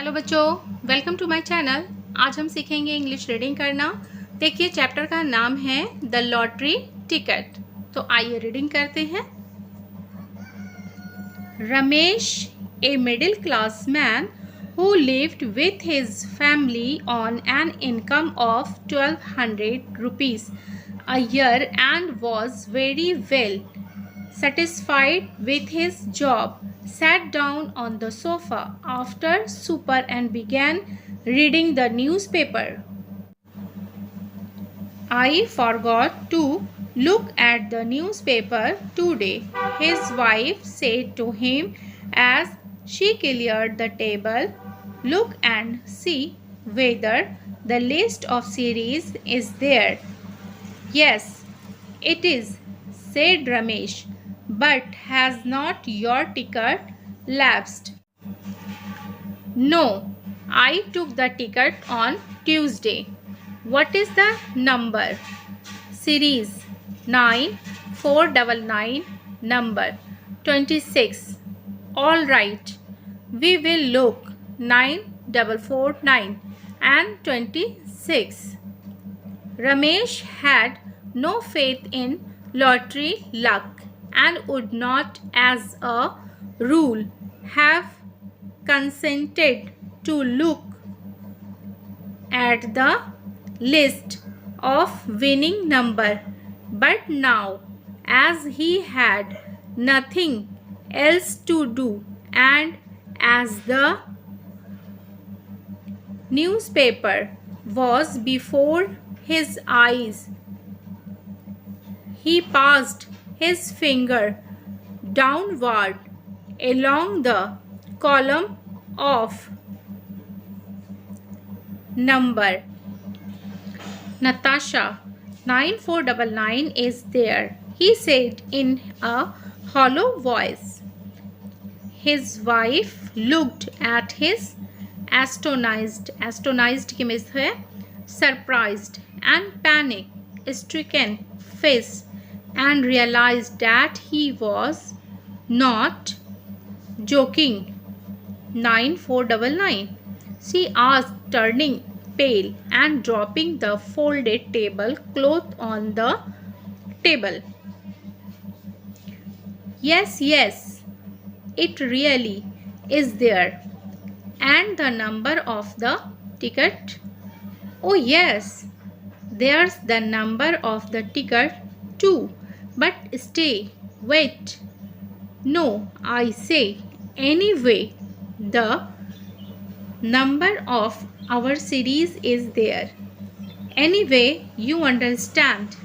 Hello बच्चों, welcome to my channel. आज हम सीखेंगे इंग्लिश रीडिंग करना। देखिए, चैप्टर का नाम है द लॉटरी टिकट। तो आइए रीडिंग करते हैं। Ramesh, a middle class man who lived with his family on an income of 1200 rupees a year and was very well satisfied with his job, sat down on the sofa after supper and began reading the newspaper. I forgot to look at the newspaper today, his wife said to him as she cleared the table. Look and see whether the list of series is there. Yes, it is, said Ramesh. But has not your ticket lapsed? No, I took the ticket on Tuesday. What is the number? Series 9499, number 26. All right, we will look 9449 and 26. Ramesh had no faith in lottery luck and would not, as a rule, have consented to look at the list of winning number. But now, as he had nothing else to do and as the newspaper was before his eyes, he passed his finger downward along the column of number. Natasha, 9499 is there, he said in a hollow voice. His wife looked at his astonished के means है surprised and panic-stricken face and realized that he was not joking. 9499, she asked, turning pale and dropping the folded tablecloth on the table. Yes, it really is there. And the number of the ticket? Oh yes, there's the number of the ticket too. But stay, wait. No, I say, anyway, the number of our series is there. Anyway, you understand.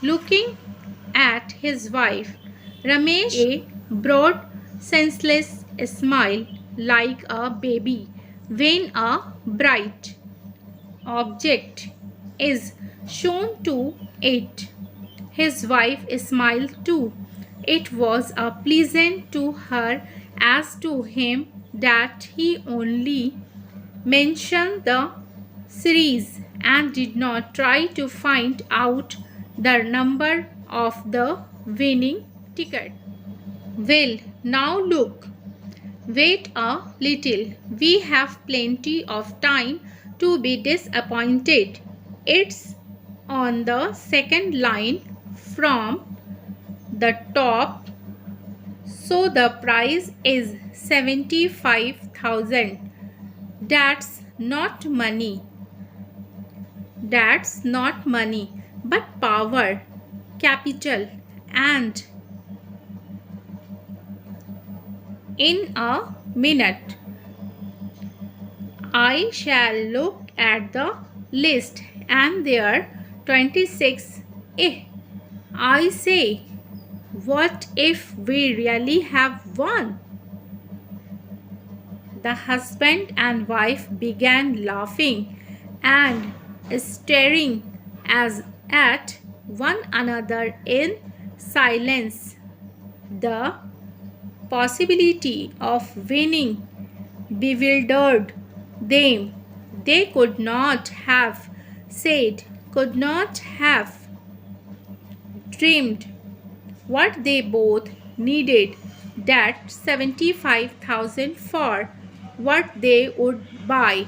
Looking at his wife, Ramesh, a broad, senseless smile like a baby when a bright object is shown to it. His wife smiled too. It was as pleasant to her as to him that he only mentioned the series and did not try to find out the number of the winning ticket. Well, now look. Wait a little. We have plenty of time to be disappointed. It's on the second line from the top. So the price is 75,000. That's not money. That's not money, but power, capital, and in a minute I shall look at the list and there 26. I say, what if we really have won? The husband and wife began laughing and staring at one another in silence. The possibility of winning bewildered them. They could not have said, could not have dreamed what they both needed that 75,000 for. what they would buy.